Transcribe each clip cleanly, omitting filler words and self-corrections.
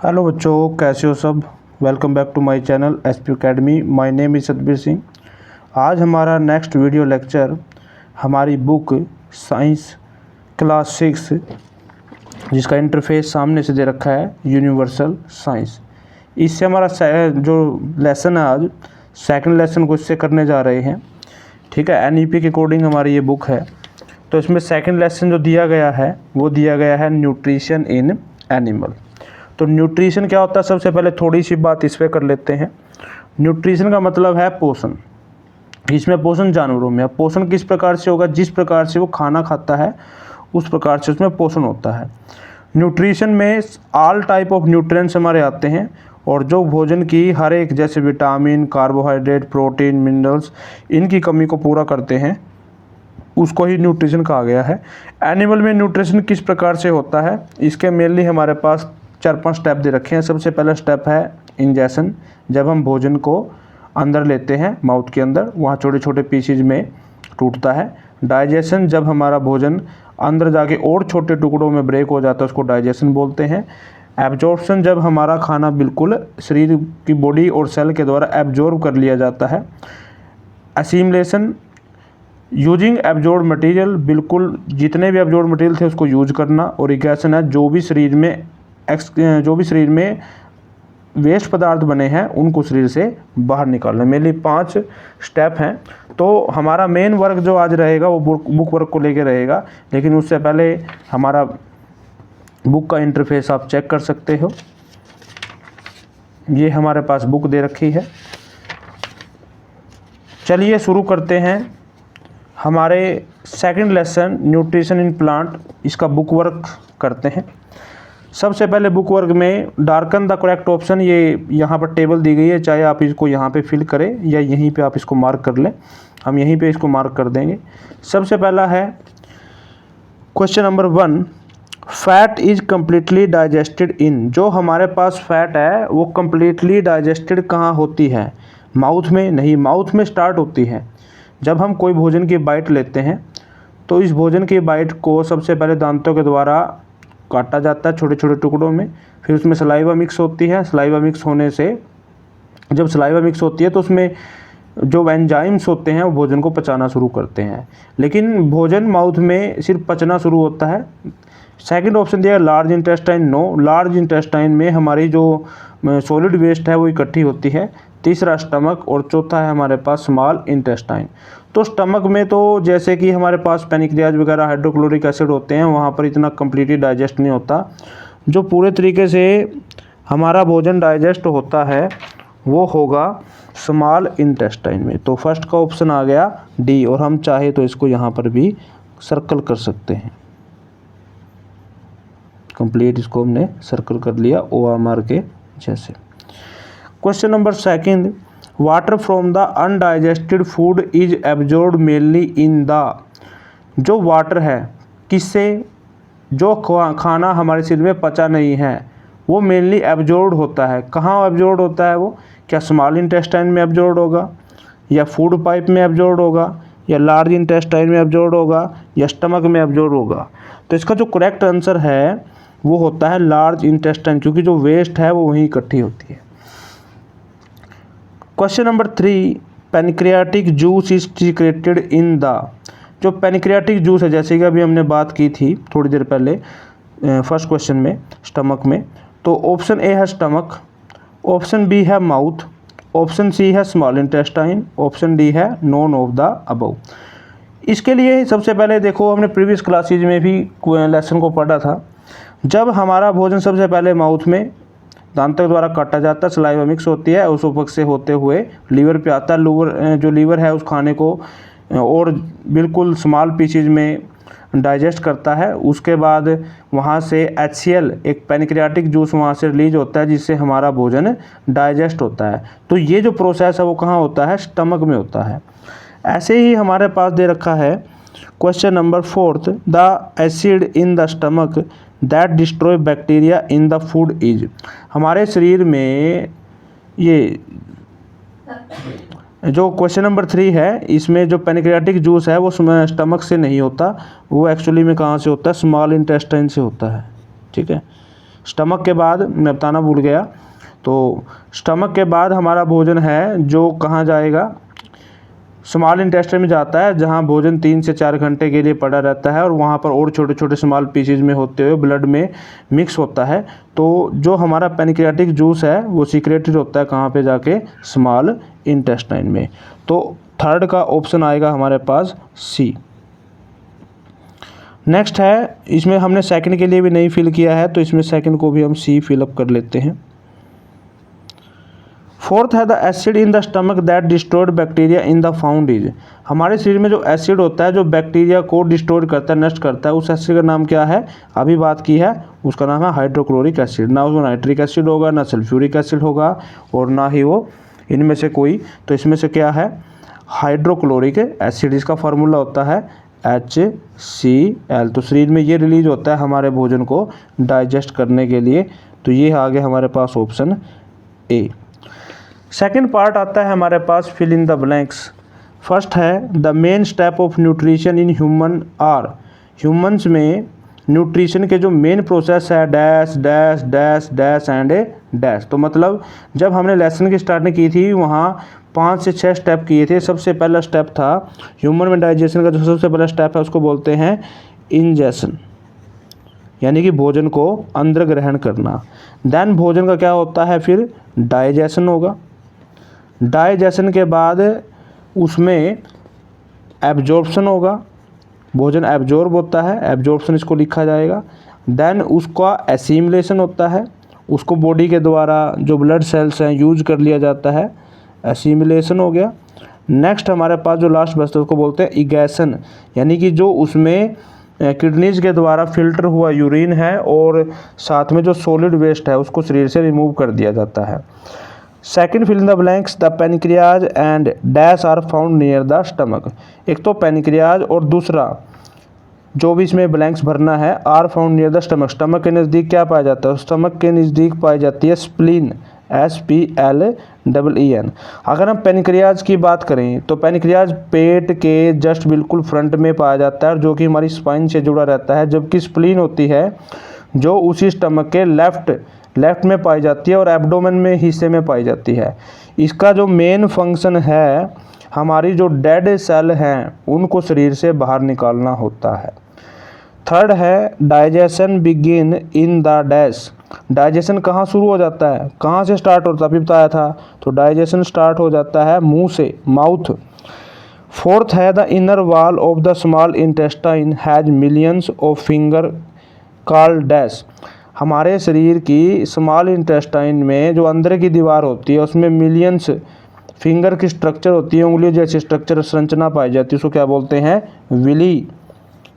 Hello बच्चों, कैसे हो सब। Welcome back to my channel SP academy. My name is Satbir Singh. आज हमारा नेक्स्ट वीडियो लेक्चर हमारी बुक साइंस क्लास 6 जिसका इंटरफेस सामने से दे रखा है यूनिवर्सल साइंस। इससे हमारा जो लेसन है आज सेकंड लेसन को इससे करने जा रहे हैं। ठीक है, एनईपी के अकॉर्डिंग हमारी ये बुक है। तो इसमें सेकंड लेसन जो दिया गया है वो दिया गया है न्यूट्रिशन इन एनिमल। तो न्यूट्रिशन क्या होता है, सबसे पहले थोड़ी सी बात इस पर कर लेते हैं। न्यूट्रिशन का मतलब है पोषण। इसमें पोषण जानवरों में, पोषण किस प्रकार से होगा, जिस प्रकार से वो खाना खाता है उस प्रकार से उसमें पोषण होता है। न्यूट्रिशन में ऑल टाइप ऑफ न्यूट्रिएंट्स हमारे आते हैं और जो भोजन की हर एक जैसे विटामिन, कार्बोहाइड्रेट, प्रोटीन, मिनरल्स इनकी कमी को पूरा करते हैं उसको ही न्यूट्रिशन कहा गया है। एनिमल में न्यूट्रिशन किस प्रकार से होता है, इसके मेनली हमारे पास 4-5 स्टेप दे रखे हैं। सबसे पहला स्टेप है इंजेशन। जब हम भोजन को अंदर लेते हैं माउथ के अंदर, वहाँ छोटे छोटे पीसेज में टूटता है। डाइजेशन, जब हमारा भोजन अंदर जाके और छोटे टुकड़ों में ब्रेक हो जाता है उसको डाइजेशन बोलते हैं। एब्जॉर्प्शन, जब हमारा खाना बिल्कुल शरीर की बॉडी और सेल के द्वारा एब्जॉर्ब कर लिया जाता है। असिमिलेशन, यूजिंग एब्जॉर्ब मटेरियल, बिल्कुल जितने भी एब्जॉर्ब मटेरियल थे उसको यूज करना। और इग्रेशन है, जो भी शरीर में वेस्ट पदार्थ बने हैं उनको शरीर से बाहर निकालना। मेनली 5 स्टेप हैं। तो हमारा मेन वर्क जो आज रहेगा वो बुक वर्क को लेके रहेगा, लेकिन उससे पहले हमारा बुक का इंटरफेस आप चेक कर सकते हो। ये हमारे पास बुक दे रखी है। चलिए शुरू करते हैं हमारे second lesson nutrition in plant, इसका बुक वर्क करते हैं। सबसे पहले बुक वर्क में डार्कन द करेक्ट ऑप्शन, ये यहाँ पर टेबल दी गई है, चाहे आप इसको यहाँ पे फिल करें या यहीं पे आप इसको मार्क कर लें। हम यहीं पे इसको मार्क कर देंगे। सबसे पहला है question number 1, fat is completely digested इन। जो हमारे पास फैट है वो कम्प्लीटली डाइजेस्टेड कहाँ होती है, माउथ में नहीं, माउथ में स्टार्ट होती है। जब हम कोई भोजन की बाइट लेते हैं तो इस भोजन की बाइट को सबसे पहले दांतों के द्वारा काटा जाता है छोटे छोटे टुकड़ों में, फिर उसमें सलाइवा मिक्स होती है। सलाइवा मिक्स होने से, जब सलाइवा मिक्स होती है तो उसमें जो एंजाइम्स होते हैं वो भोजन को पचाना शुरू करते हैं। लेकिन भोजन माउथ में सिर्फ पचना शुरू होता है। सेकंड ऑप्शन दिया large intestine, no, large intestine में हमारी जो सॉलिड वेस्ट है वो इकट्ठी होती है। तीसरा स्टमक और चौथा है हमारे पास स्मॉल इंटेस्टाइन। तो स्टमक में तो जैसे कि हमारे पास पैनिक्रियाज वगैरह हाइड्रोक्लोरिक एसिड होते हैं, वहाँ पर इतना कम्प्लीटली डाइजेस्ट नहीं होता। जो पूरे तरीके से हमारा भोजन डाइजेस्ट होता है वो होगा स्मॉल इंटेस्टाइन में। तो फर्स्ट का ऑप्शन आ गया डी, और हम चाहे तो इसको यहाँ पर भी सर्कल कर सकते हैं। कंप्लीट इसको हमने सर्कल कर लिया OMR के जैसे। Question number 2, water from the undigested food is absorb mainly in the. जो वाटर है किससे, जो खाना हमारे शरीर में पचा नहीं है वो मेनली एब्जॉर्ब होता है। कहाँ एब्जॉर्ब होता है वो, क्या स्मॉल इंटेस्टाइन में एब्जॉर्ब होगा, या फूड पाइप में एब्जॉर्ब होगा, या लार्ज इंटेस्टाइन में एब्जॉर्ब होगा, या स्टमक में एब्जॉर्ब होगा। तो इसका जो करेक्ट आंसर है वो होता है लार्ज इंटेस्टाइन, क्योंकि जो वेस्ट है वो वहीं इकट्ठी होती है। Question number 3, pancreatic juice is secreted in the. जो पैनक्रियाटिक जूस है, जैसे कि अभी हमने बात की थी थोड़ी देर पहले फर्स्ट क्वेश्चन में, स्टमक में। तो ऑप्शन ए है स्टमक, ऑप्शन बी है माउथ, ऑप्शन सी है स्मॉल इंटेस्टाइन, ऑप्शन डी है नॉन ऑफ द अबव। इसके लिए सबसे पहले देखो, हमने प्रीवियस क्लासेज में भी लेसन को पढ़ा था। जब हमारा भोजन सबसे पहले माउथ में दांतों द्वारा काटा जाता है, सलाइवा मिक्स होती है, उस उपक से होते हुए लीवर पे आता है। जो लीवर है उस खाने को और बिल्कुल स्मॉल पीसेज में डाइजेस्ट करता है। उसके बाद वहाँ से HCl, एक पैनक्रियाटिक जूस वहाँ से रिलीज होता है जिससे हमारा भोजन डाइजेस्ट होता है। तो ये जो प्रोसेस है वो कहाँ होता है, स्टमक में होता है। ऐसे ही हमारे पास दे रखा है question number 4, the acid in the stomach that destroy bacteria in the food is. हमारे शरीर में ये जो क्वेश्चन नंबर 3 है, इसमें जो पैनक्रियाटिक जूस है वो स्टमक से नहीं होता, वो एक्चुअली में कहाँ से होता है, स्मॉल इंटेस्टाइन से होता है। ठीक है, स्टमक के बाद मैं बताना भूल गया, तो स्टमक के बाद हमारा भोजन है जो कहाँ जाएगा, स्मॉल इंटेस्टाइन में जाता है, जहाँ भोजन 3 से 4 घंटे के लिए पड़ा रहता है और वहाँ पर और छोटे छोटे स्मॉल पीसेज में होते हुए ब्लड में मिक्स होता है। तो जो हमारा पैनक्रियाटिक जूस है वो सीक्रेटेड होता है कहाँ पे जाके, स्मॉल इंटेस्टाइन में। तो थर्ड का ऑप्शन आएगा हमारे पास सी। नेक्स्ट है, इसमें हमने सेकंड के लिए भी नहीं फिल किया है, तो इसमें सेकंड को भी हम सी फिलअप कर लेते हैं। फोर्थ है the acid in the stomach that destroyed bacteria in the found is. हमारे शरीर में जो एसिड होता है जो बैक्टीरिया को डिस्ट्रॉय करता है, नष्ट करता है, उस एसिड का नाम क्या है, अभी बात की है, उसका नाम है हाइड्रोक्लोरिक एसिड। ना उसमें नाइट्रिक एसिड होगा, ना सल्फ्यूरिक एसिड होगा, और ना ही वो इनमें से कोई। तो इसमें से क्या है, हाइड्रोक्लोरिक एसिड। इसका फार्मूला होता है HCl। तो शरीर में ये रिलीज होता है हमारे भोजन को डाइजेस्ट करने के लिए। तो ये आ गया हमारे पास ऑप्शन ए। सेकंड पार्ट आता है हमारे पास fill in the blanks. First है the main step of nutrition in human are. Humans में न्यूट्रिशन के जो मेन प्रोसेस है dash dash dash dash and dash. तो मतलब जब हमने लेसन की स्टार्टिंग की थी वहाँ 5 से 6 स्टेप किए थे। सबसे पहला स्टेप था ह्यूमन में डाइजेशन का, जो सबसे पहला स्टेप है उसको बोलते हैं इंजेशन, यानी कि भोजन को अंदर ग्रहण करना। देन भोजन का क्या होता है, फिर डाइजेशन होगा। डाइजेशन के बाद उसमें एब्जॉर्प्शन होगा, भोजन एब्जॉर्ब होता है, एब्जॉर्प्शन इसको लिखा जाएगा। देन उसका एसिमिलेशन होता है, उसको बॉडी के द्वारा जो ब्लड सेल्स हैं यूज कर लिया जाता है, एसिमिलेशन हो गया। नेक्स्ट हमारे पास जो लास्ट बचता है उसको बोलते हैं इगेशन, यानी कि जो उसमें किडनीज के द्वारा फिल्टर हुआ यूरिन है और साथ में जो सॉलिड वेस्ट है उसको शरीर से रिमूव कर दिया जाता है। Second fill in the blanks the pancreas and dash are found near the stomach. एक तो पेनक्रियाज और दूसरा जो भी इसमें ब्लैंक्स भरना है, are found near the stomach. Stomach के नज़दीक क्या पाया जाता है, स्टमक के नज़दीक पाई जाती है स्प्लीन, SPLEEN। अगर हम पेनक्रियाज की बात करें तो पेनक्रियाज पेट के जस्ट बिल्कुल फ्रंट में पाया जाता है जो कि हमारी स्पाइन से जुड़ा रहता है, जबकि स्प्लीन होती है जो उसी स्टमक के लेफ्ट में पाई जाती है और एब्डोमेन में हिस्से में पाई जाती है। इसका जो मेन फंक्शन है हमारी जो डेड सेल हैं उनको शरीर से बाहर निकालना होता है। थर्ड है digestion begin in the dash. Digestion कहाँ शुरू हो जाता है, कहाँ से स्टार्ट होता है, अभी बताया था। तो डाइजेशन स्टार्ट हो जाता है मुंह से, माउथ। फोर्थ है the inner wall of the small intestine has millions of finger called dash. हमारे शरीर की स्मॉल इंटेस्टाइन में जो अंदर की दीवार होती है उसमें मिलियंस फिंगर की स्ट्रक्चर होती है, उंगलियों जैसी स्ट्रक्चर संरचना पाई जाती है, उसको क्या बोलते हैं, विली।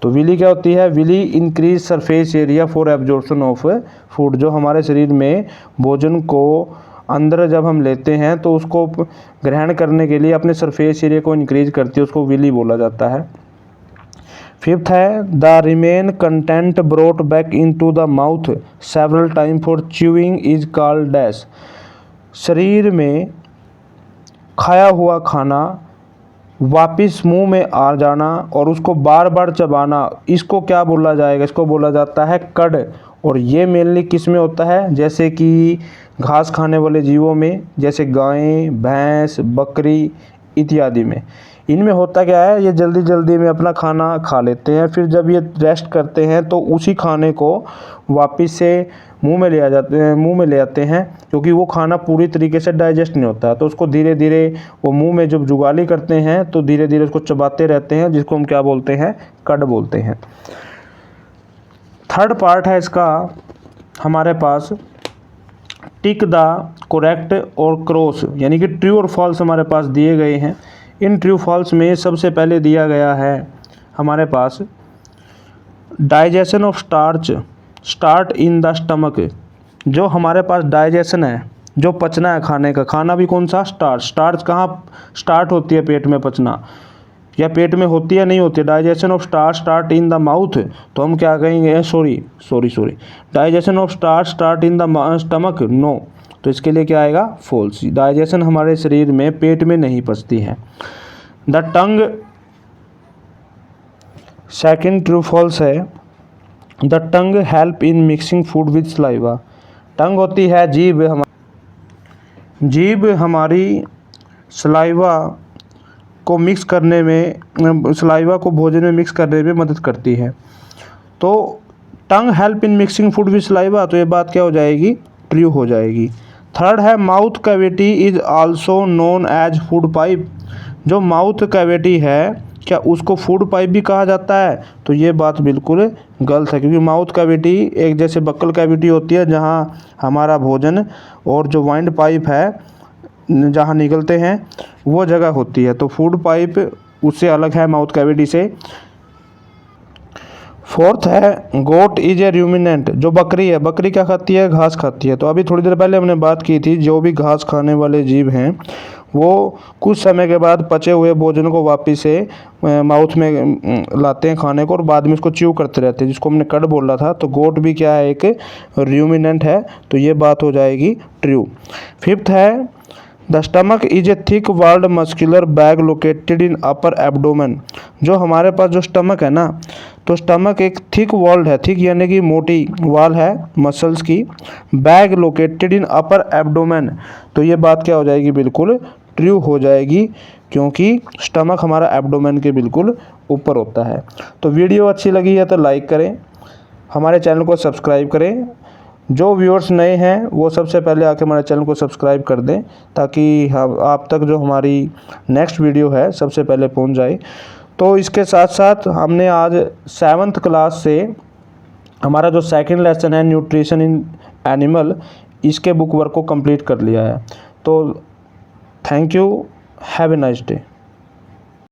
तो विली क्या होती है, villi increase surface area for absorption of food. जो हमारे शरीर में भोजन को अंदर जब हम लेते हैं तो उसको ग्रहण करने के लिए अपने सरफेस एरिया को इंक्रीज करती है, उसको विली बोला जाता है। फिफ्थ है the remain content brought back into the mouth several time for chewing is called dash. शरीर में खाया हुआ खाना वापिस मुंह में आ जाना और उसको बार बार चबाना, इसको क्या बोला जाएगा, इसको बोला जाता है कड। और ये मेनली किस में होता है, जैसे कि घास खाने वाले जीवों में, जैसे गाय, भैंस, बकरी इत्यादि में। इनमें होता क्या है, ये जल्दी जल्दी में अपना खाना खा लेते हैं, फिर जब ये रेस्ट करते हैं तो उसी खाने को वापस से मुंह में ले आते हैं, क्योंकि वो खाना पूरी तरीके से डाइजेस्ट नहीं होता। तो उसको धीरे धीरे वो मुंह में जब जुगाली करते हैं तो धीरे धीरे उसको चबाते रहते हैं, जिसको हम क्या बोलते हैं, कड बोलते हैं। थर्ड पार्ट है इसका हमारे पास टिक द करेक्ट और क्रॉस, यानी कि ट्रू और फॉल्स हमारे पास दिए गए हैं। इन ट्रू फॉल्स में सबसे पहले दिया गया है हमारे पास digestion of start in the stomach. जो हमारे पास डाइजेशन है, जो पचना है खाने का, खाना भी कौन सा, स्टार्च कहाँ स्टार्ट होती है, पेट में पचना, या पेट में होती है नहीं होती है। Digestion of start in the mouth, तो हम क्या कहेंगे, sorry digestion of start in the stomach, no. तो इसके लिए क्या आएगा, फॉल्स। डाइजेशन हमारे शरीर में पेट में नहीं पचती है। The tongue, second true false है the tongue help in mixing food with saliva. Tongue होती है जीभ, जीभ हमारी सलाइवा को मिक्स करने में, सलाइवा को भोजन में मिक्स करने में मदद करती है। तो टंग help in mixing food with saliva, तो ये बात क्या हो जाएगी, ट्रू हो जाएगी। थर्ड है mouth cavity is also known as food pipe. जो माउथ कैविटी है क्या उसको फूड पाइप भी कहा जाता है, तो ये बात बिल्कुल गलत है, क्योंकि माउथ कैविटी एक जैसे बक्कल कैविटी होती है जहाँ हमारा भोजन और जो वाइंड पाइप है जहाँ निकलते हैं वो जगह होती है, तो फूड पाइप उससे अलग है माउथ कैविटी से। फोर्थ है गोट इज ए रूमिनेंट। जो बकरी है, बकरी क्या खाती है, घास खाती है। तो अभी थोड़ी देर पहले हमने बात की थी, जो भी घास खाने वाले जीव हैं वो कुछ समय के बाद पचे हुए भोजन को वापस से माउथ में लाते हैं खाने को, और बाद में उसको च्यू करते रहते हैं, जिसको हमने कट बोला था। तो गोट भी क्या है, एक रूमिनेंट है, तो ये बात हो जाएगी ट्रू। फिफ्थ है the stomach is a thick walled muscular bag located in upper abdomen. जो हमारे पास जो स्टमक है ना, तो स्टमक एक थिक वॉल्ड है, थिक यानी कि मोटी वॉल है मसल्स की, bag located in upper abdomen, तो ये बात क्या हो जाएगी, बिल्कुल ट्रू हो जाएगी, क्योंकि स्टमक हमारा एब्डोमेन के बिल्कुल ऊपर होता है। तो वीडियो अच्छी लगी है तो लाइक करें, हमारे चैनल को सब्सक्राइब करें। जो व्यूअर्स नए हैं वो सबसे पहले आके हमारे चैनल को सब्सक्राइब कर दें, ताकि आप तक जो हमारी नेक्स्ट वीडियो है सबसे पहले पहुंच जाए। तो इसके साथ साथ हमने आज 7th क्लास से हमारा जो सेकंड लेसन है न्यूट्रिशन इन एनिमल, इसके बुक वर्क को कंप्लीट कर लिया है। तो thank you, have a nice day.